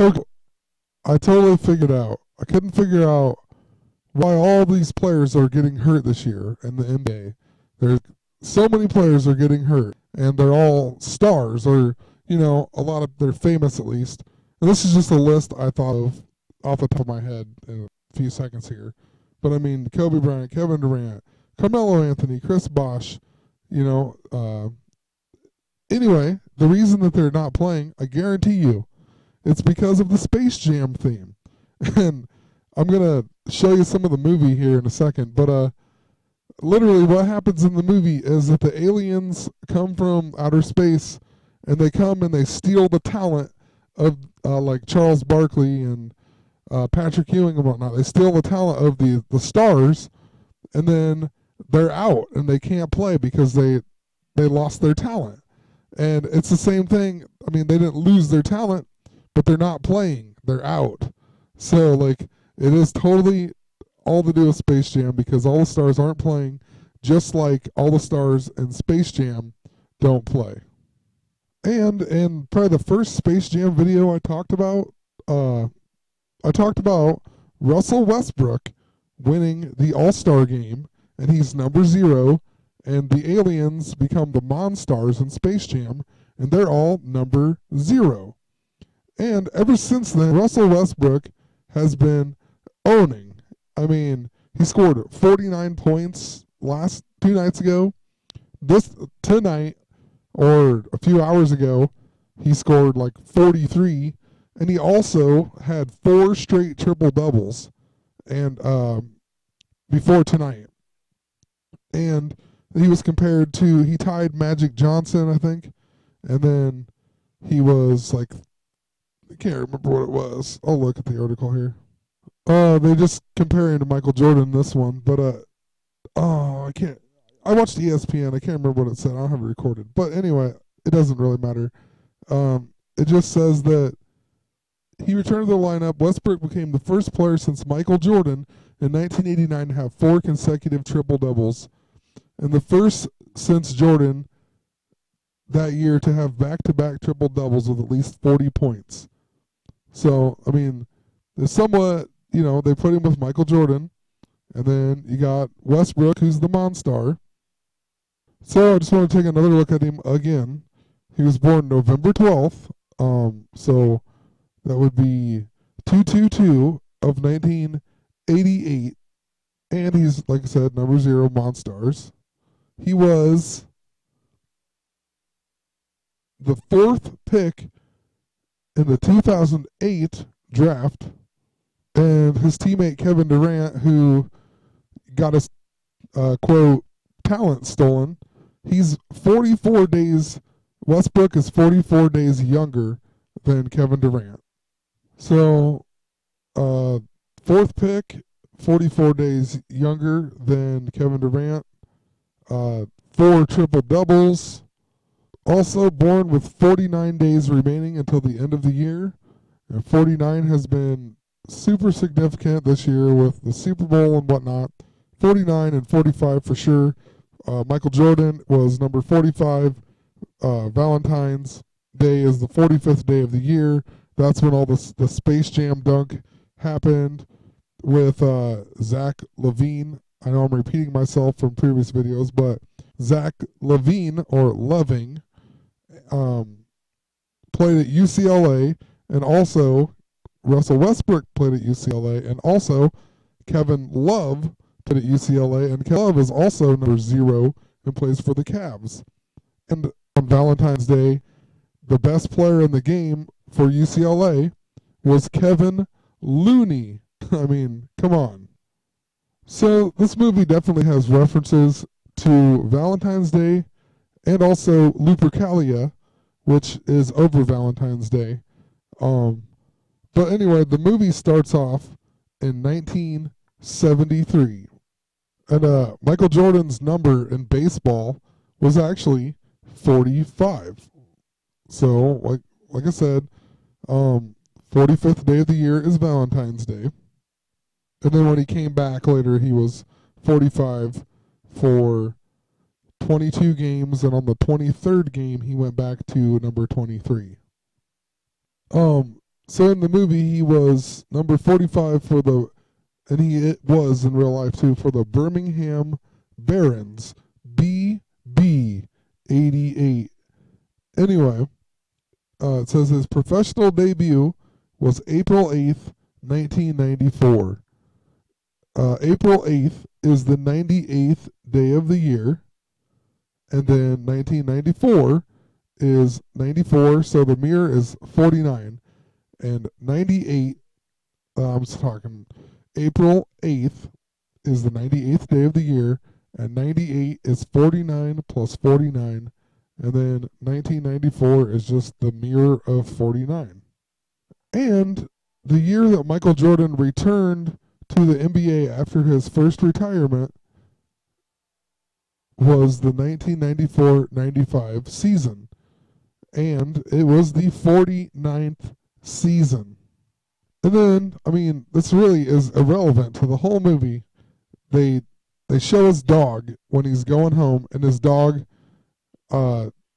Okay, I totally figured out. I couldn't figure out why all these players are getting hurt this year in the NBA. There's so many players are getting hurt, and they're all stars, or a lot of they're famous at least. And this is just a list I thought of off the top of my head in a few seconds here. But I mean, Kobe Bryant, Kevin Durant, Carmelo Anthony, Chris Bosh. You know, anyway, the reason that they're not playing, I guarantee you, it's because of the Space Jam theme. And I'm gonna show you some of the movie here in a second, but literally what happens in the movie is that the aliens come from outer space, and they come and they steal the talent of like Charles Barkley and Patrick Ewing and whatnot. They steal the talent of the stars, and then they're out and they can't play because they lost their talent. And it's the same thing. I mean, they didn't lose their talent, but they're not playing. They're out. So like it is totally all to do with Space Jam because all the stars aren't playing, just like all the stars in Space Jam don't play. And in probably the first Space Jam video uh, I talked about Russell Westbrook winning the All Star game, and he's number 0, and the aliens become the Monstars in Space Jam, and they're all number 0. And ever since then, Russell Westbrook has been owning. I mean, he scored 49 points last 2 nights ago. This tonight, or a few hours ago, he scored like 43, and he also had 4 straight triple doubles, and before tonight, and he tied Magic Johnson, I think, and then he was like, I can't remember what it was. I'll look at the article here. They just comparing to Michael Jordan this one, but oh, I can't. I watched ESPN. I can't remember what it said. I don't have it recorded, but anyway, it doesn't really matter. It just says that he returned to the lineup. Westbrook became the first player since Michael Jordan in 1989 to have 4 consecutive triple doubles, and the first since Jordan that year to have back-to-back triple doubles with at least 40 points. So, I mean, it's somewhat, they put him with Michael Jordan, and then you got Westbrook, who's the Monstar. So I just want to take another look at him again. He was born November 12th, so that would be 222 of 1988, and he's, like I said, number 0 Monstars. He was the 4th pick in the 2008 draft, and his teammate Kevin Durant, who got his quote talent stolen, he's 44 days. Westbrook is 44 days younger than Kevin Durant. So, 4th pick, 44 days younger than Kevin Durant. 4 triple doubles. Also born with 49 days remaining until the end of the year. And 49 has been super significant this year with the Super Bowl and whatnot. 49 and 45 for sure. Michael Jordan was number 45. Valentine's Day is the 45th day of the year. That's when all the Space Jam dunk happened with Zach LaVine. I know I'm repeating myself from previous videos, but Zach LaVine, or Loving, played at UCLA, and also Russell Westbrook played at UCLA, and also Kevin Love played at UCLA, and Kevin Love is also number 0 and plays for the Cavs. And on Valentine's Day, the best player in the game for UCLA was Kevin Looney. I mean, come on. So this movie definitely has references to Valentine's Day and also Lupercalia, which is over Valentine's Day. But anyway, the movie starts off in 1973. And Michael Jordan's number in baseball was actually 45. So, like I said, 45th day of the year is Valentine's Day. And then when he came back later, he was 45 for 22 games, and on the 23rd game, he went back to number 23. So in the movie, he was number 45 for the, and it was in real life too, for the Birmingham Barons, BB 88. Anyway, it says his professional debut was April 8th, 1994. April 8th is the 98th day of the year, and then 1994 is 94, so the mirror is 49, and 98, I'm talking April 8th is the 98th day of the year, and 98 is 49 plus 49, and then 1994 is just the mirror of 49. And the year that Michael Jordan returned to the NBA after his first retirement was the 1994-95 season, and it was the 49th season. And then, I mean, this really is irrelevant to the whole movie. They show his dog when he's going home, and his dog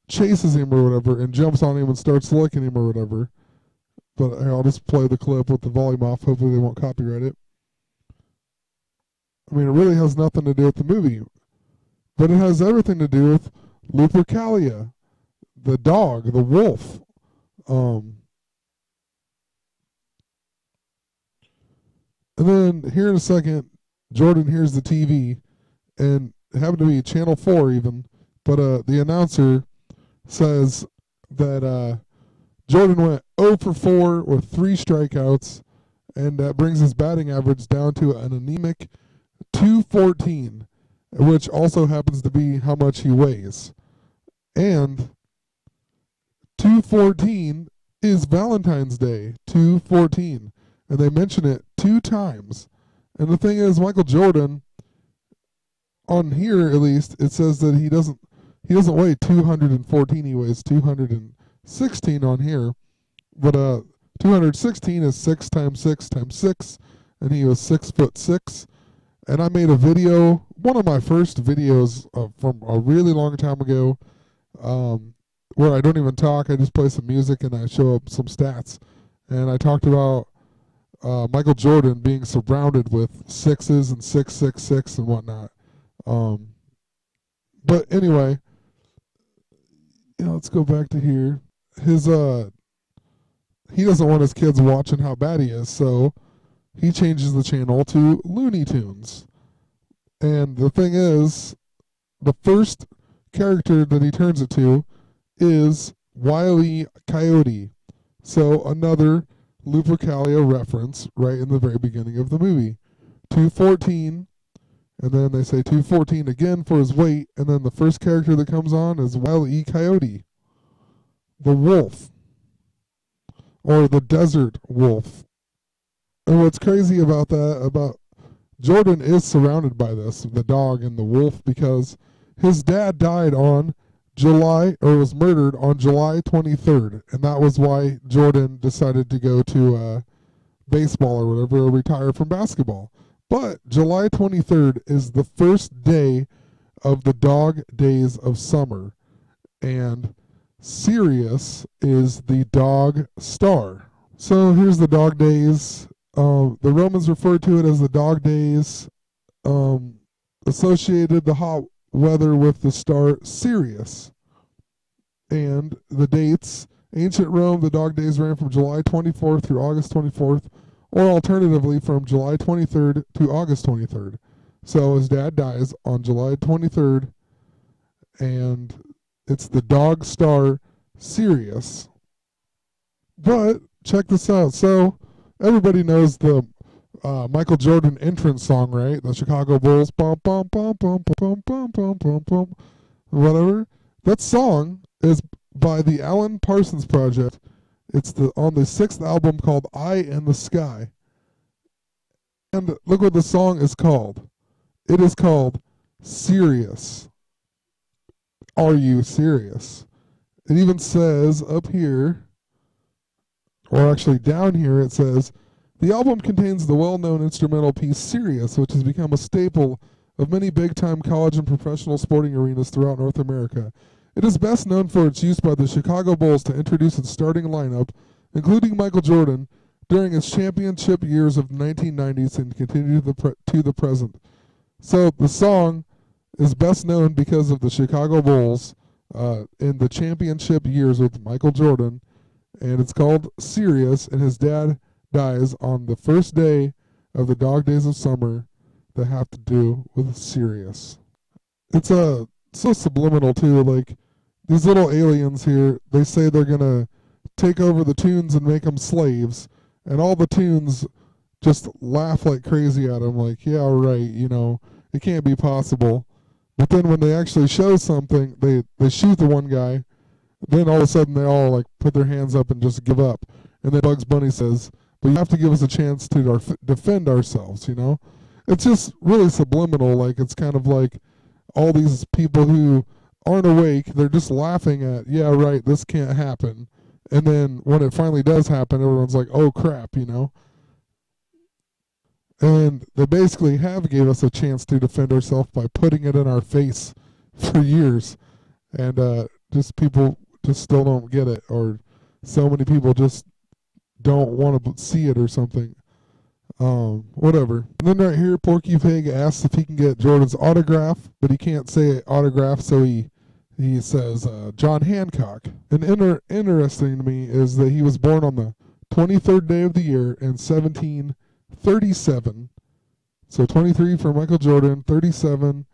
chases him or whatever and jumps on him and starts licking him or whatever. But I'll just play the clip with the volume off. Hopefully they won't copyright it. I mean, it really has nothing to do with the movie. But it has everything to do with Lupercalia, the dog, the wolf. And then here in a second, Jordan hears the TV, and it happened to be Channel 4 even, but the announcer says that Jordan went 0 for 4 with 3 strikeouts, and that brings his batting average down to an anemic 214, which also happens to be how much he weighs. And 214 is Valentine's Day, 214. And they mention it 2 times. And the thing is, Michael Jordan, on here at least, it says that he doesn't weigh 214, he weighs 216 on here. But 216 is 6 times 6 times 6, and he was 6'6". And I made a video, one of my first videos from a really long time ago, where I don't even talk, I just play some music and I show up some stats. And I talked about Michael Jordan being surrounded with 6s and 666 and whatnot. But anyway, let's go back to here. His he doesn't want his kids watching how bad he is, so he changes the channel to Looney Tunes. And the thing is, the first character that he turns it to is Wile E. Coyote. So another Lupercalia reference right in the very beginning of the movie. 214, and then they say 214 again for his weight, and then the first character that comes on is Wile E. Coyote, the wolf, or the desert wolf. And what's crazy about that, about Jordan is surrounded by this, the dog and the wolf, because his dad died on was murdered on July 23rd, and that was why Jordan decided to go to baseball or whatever, or retire from basketball. But July 23rd is the first day of the dog days of summer, and Sirius is the dog star. So here's the dog days. The Romans referred to it as the dog days, associated the hot weather with the star Sirius. And the dates, ancient Rome, the dog days ran from July 24th through August 24th, or alternatively from July 23rd to August 23rd. So his dad dies on July 23rd, and it's the dog star Sirius. But check this out. So everybody knows the Michael Jordan entrance song, right? The Chicago Bulls, bum bum bum bum bum bum bum bum bum, whatever. That song is by the Alan Parsons Project. It's on the 6th album called Eye in the Sky. And look what the song is called. It is called Serious. Are you serious? It even says up here, or actually down here, it says, the album contains the well-known instrumental piece Serious, which has become a staple of many big-time college and professional sporting arenas throughout North America. It is best known for its use by the Chicago Bulls to introduce its starting lineup including Michael Jordan, during his championship years of the 1990s and continue to the present. So the song is best known because of the Chicago Bulls in the championship years with Michael Jordan, and it's called Sirius, and his dad dies on the first day of the dog days of summer that have to do with Sirius. It's so subliminal too, like these little aliens here, they say they're gonna take over the Toons and make them slaves, and all the Toons just laugh like crazy at them, like, yeah, right, you know, it can't be possible. But then when they actually show something, they shoot the one guy, then all of a sudden they all like put their hands up and just give up. And then Bugs Bunny says, but you have to give us a chance to defend ourselves, you know? It's just really subliminal, like it's kind of like all these people who aren't awake, they're just laughing at, yeah, right, this can't happen. And then when it finally does happen, everyone's like, oh crap, you know? And they basically have gave us a chance to defend ourselves by putting it in our face for years. And just people just still don't get it, or so many people just don't want to see it or something. Whatever. And then right here, Porky Pig asks if he can get Jordan's autograph, but he can't say autograph, so he says John Hancock. And interesting to me is that he was born on the 23rd day of the year in 1737. So 23 for Michael Jordan, 37.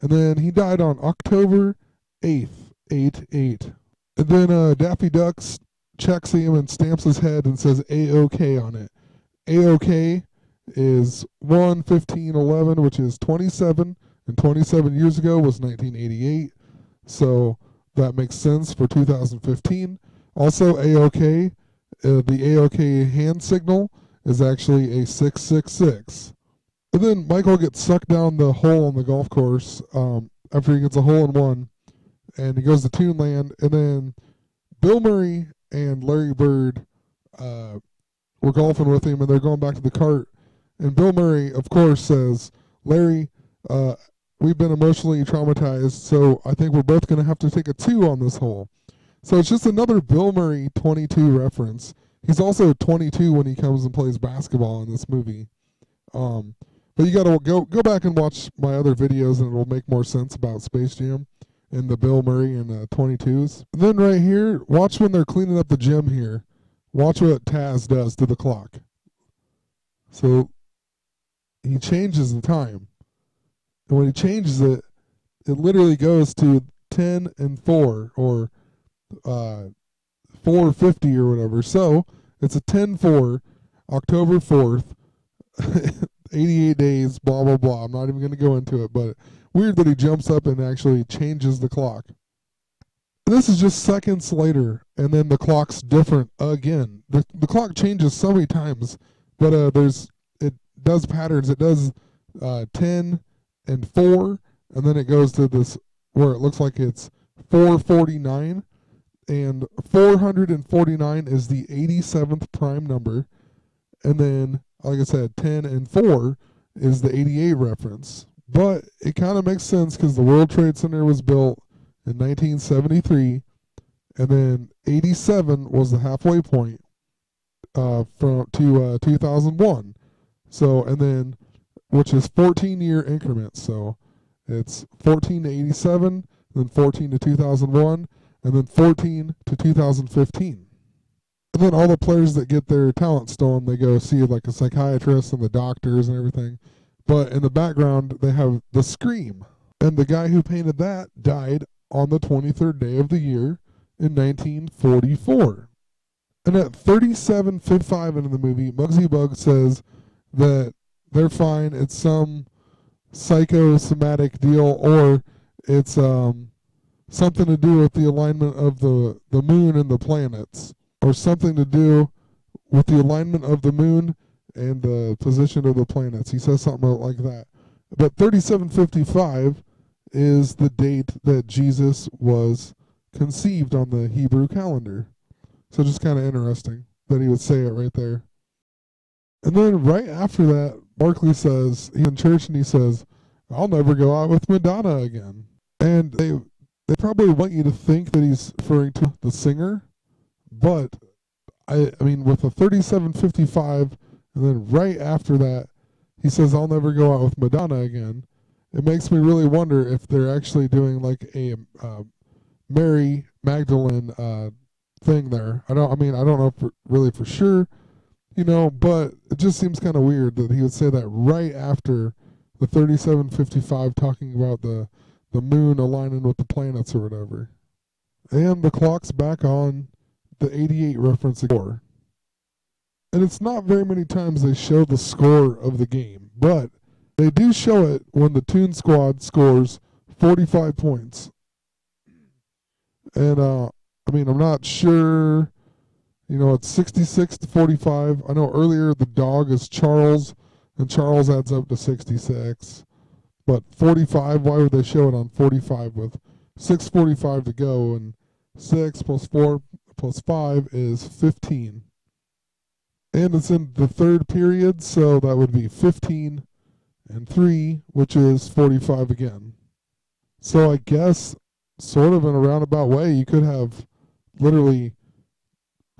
And then he died on October 8th, 8/8. And then Daffy Duck checks him and stamps his head and says A-OK on it. A-OK is 1/15/11, which is 27. And 27 years ago was 1988. So that makes sense for 2015. Also, A-OK, the A-OK hand signal is actually a 666. And then Michael gets sucked down the hole on the golf course after he gets a hole in one, and he goes to Toonland. And then Bill Murray and Larry Bird were golfing with him, and they're going back to the cart. And Bill Murray, of course, says, Larry, we've been emotionally traumatized, so I think we're both going to have to take a 2 on this hole. So it's just another Bill Murray 22 reference. He's also 22 when he comes and plays basketball in this movie. But you got to go back and watch my other videos, and it'll make more sense about Space Jam and the Bill Murray and 22s. And then right here, watch when they're cleaning up the gym here. Watch what Taz does to the clock. So he changes the time. And when he changes it, it literally goes to 10 and 4 or 4:50 or whatever. So it's a 10-4, October 4th, 88 days, blah, blah, blah. I'm not even going to go into it, but weird that he jumps up and actually changes the clock. This is just seconds later, and then the clock's different again. The clock changes so many times, but it does patterns. It does 10 and 4, and then it goes to this where it looks like it's 449, and 449 is the 87th prime number, and then, like I said, 10 and 4 is the 88 reference. But it kind of makes sense because the World Trade Center was built in 1973, and then 87 was the halfway point to 2001. So, and then, which is 14-year increments. So it's 14 to 87, then 14 to 2001, and then 14 to 2015. And then all the players that get their talent stolen, they go see like a psychiatrist and the doctors and everything. But in the background, they have the Scream. And the guy who painted that died on the 23rd day of the year in 1944. And at 37:55 in the movie, Muggsy Bug says that they're fine. It's some psychosomatic deal, or it's something to do with the alignment of the moon and the planets, or something to do with the alignment of the moon and the position of the planets. He says something like that. But 37:55 is the date that Jesus was conceived on the Hebrew calendar. So just kind of interesting that he would say it right there. And then right after that, Barkley says, he's in church and he says, I'll never go out with Madonna again. And they probably want you to think that he's referring to the singer, but I mean, with a 37:55, and then right after that, he says, "I'll never go out with Madonna again." It makes me really wonder if they're actually doing like a Mary Magdalene thing there. I don't know really for sure, but it just seems kind of weird that he would say that right after the 37:55, talking about the moon aligning with the planets or whatever. And the clock's back on the 88 reference score. And it's not very many times they show the score of the game, but they do show it when the Toon Squad scores 45 points. And I'm not sure. It's 66-45. I know earlier the dog is Charles, and Charles adds up to 66. But 45, why would they show it on 45 with 6:45 to go? And 6 plus 4 plus 5 is 15. And it's in the third period, so that would be 15 and 3, which is 45 again. So I guess, sort of in a roundabout way, you could have literally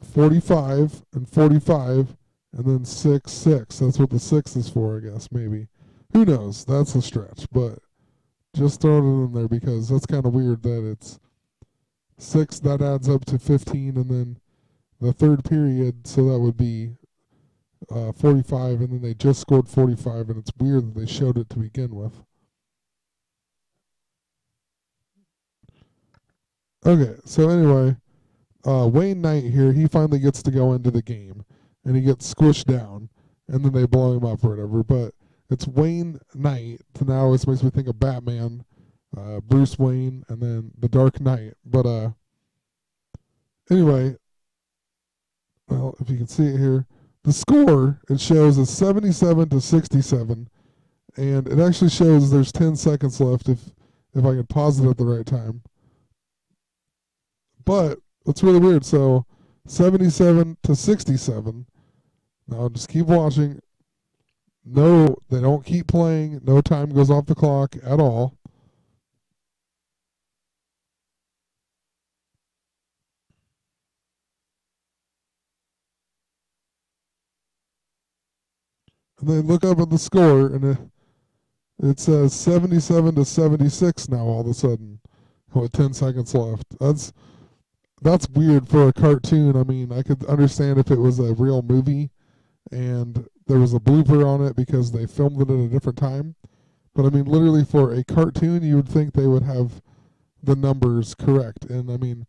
45 and 45 and then 6, 6. That's what the 6 is for, I guess, maybe. Who knows? That's a stretch, but just throwing it in there because that's kind of weird that it's 6, that adds up to 15, and then the third period, so that would be 45, and then they just scored 45, and it's weird that they showed it to begin with. Okay, so anyway, Wayne Knight here, he finally gets to go into the game, and he gets squished down, and then they blow him up or whatever, but it's Wayne Knight, so now it makes me think of Batman, Bruce Wayne, and then the Dark Knight, but anyway, well, if you can see it here, the score, it shows is 77-67, and it actually shows there's 10 seconds left if I can pause it at the right time. But it's really weird. So 77-67. Now just keep watching. No, they don't keep playing. No time goes off the clock at all. And they look up at the score, and it says 77-76 now all of a sudden with 10 seconds left. That's weird for a cartoon. I mean, I could understand if it was a real movie and there was a blooper on it because they filmed it at a different time. But I mean, literally for a cartoon, you would think they would have the numbers correct. And I mean,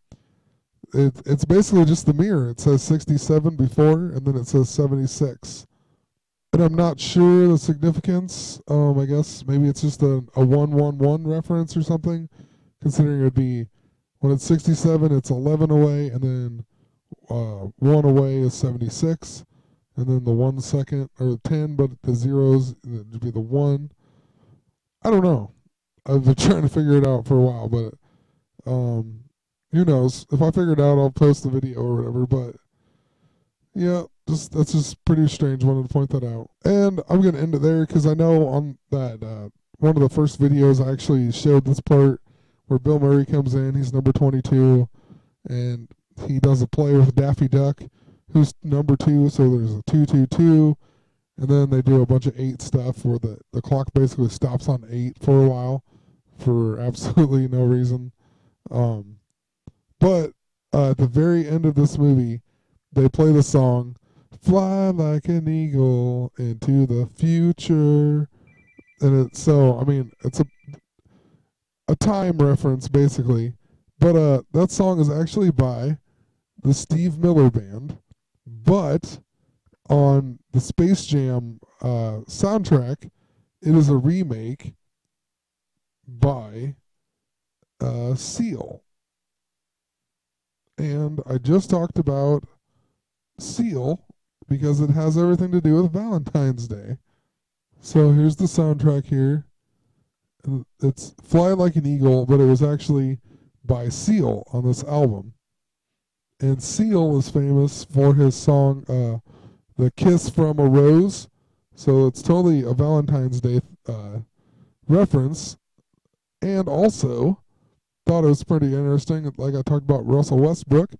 it's basically just the mirror. It says 67 before, and then it says 76. And I'm not sure the significance. I guess maybe it's just a 1-1-1 reference or something, considering it would be, when it's 67, it's 11 away, and then 1 away is 76, and then the 1 second, or 10, but the zeros, it would be the 1. I don't know. I've been trying to figure it out for a while, but who knows? If I figure it out, I'll post the video or whatever, but yeah, that's just pretty strange. Wanted to point that out. And I'm going to end it there because I know on that one of the first videos I actually showed this part where Bill Murray comes in. He's number 22, and he does a play with Daffy Duck, who's number 2. So there's a 2-2-2, and then they do a bunch of 8 stuff where the clock basically stops on 8 for a while for absolutely no reason. But at the very end of this movie, they play the song "Fly Like an Eagle into the Future," and it's a time reference basically, but that song is actually by the Steve Miller Band, but on the Space Jam soundtrack, it is a remake by Seal. And I just talked about Seal because it has everything to do with Valentine's Day. So here's the soundtrack here. It's Fly Like an Eagle, but it was actually by Seal on this album. And Seal is famous for his song, The Kiss from a Rose. So it's totally a Valentine's Day reference. And also, thought it was pretty interesting, like I talked about Russell Westbrook,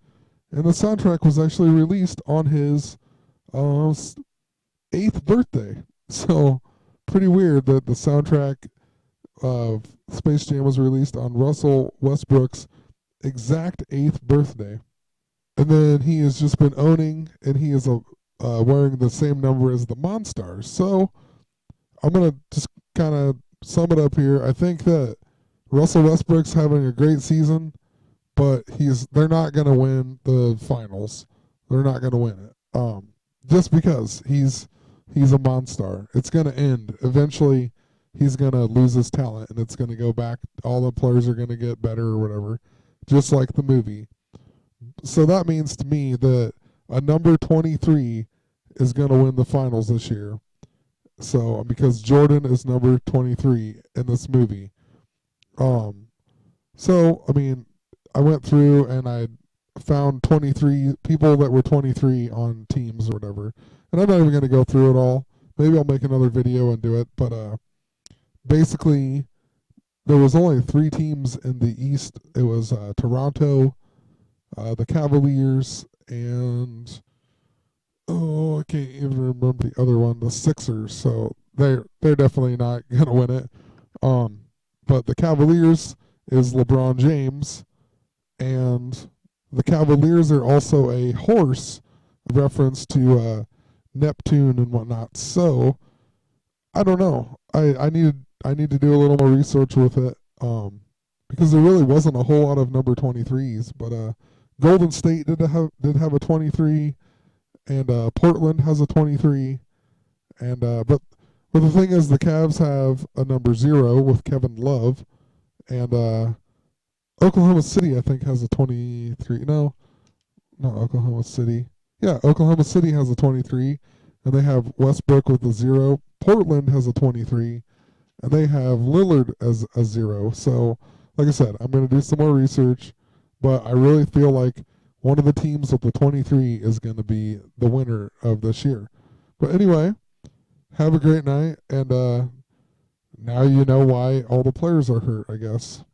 And the soundtrack was actually released on his 8th birthday. So pretty weird that the soundtrack of Space Jam was released on Russell Westbrook's exact 8th birthday. And then he has just been owning, and he is wearing the same number as the Monstars. So I'm going to just kind of sum it up here. I think that Russell Westbrook's having a great season, but they're not going to win the finals. They're not going to win it. Just because he's a Monstar. It's going to end. Eventually, he's going to lose his talent, and it's going to go back. All the players are going to get better or whatever, just like the movie. So that means to me that a number 23 is going to win the finals this year. So because Jordan is number 23 in this movie. So I mean, I went through and I found 23 people that were 23 on teams or whatever. And I'm not even going to go through it all. Maybe I'll make another video and do it. But basically, there was only 3 teams in the East. It was Toronto, the Cavaliers, and I can't even remember the other one, the Sixers. So they're definitely not going to win it. But the Cavaliers is LeBron James, and the Cavaliers are also a horse, a reference to Neptune and whatnot. So I don't know. I need to do a little more research with it, because there really wasn't a whole lot of number 23s. But Golden State did have a 23, and Portland has a 23, and but the thing is, the Cavs have a number 0 with Kevin Love, and Oklahoma City, I think, has a 23. No, not Oklahoma City. Yeah, Oklahoma City has a 23, and they have Westbrook with a 0. Portland has a 23, and they have Lillard as a 0. So, like I said, I'm going to do some more research, but I really feel like one of the teams with the 23 is going to be the winner of this year. But anyway, have a great night, and now you know why all the players are hurt, I guess.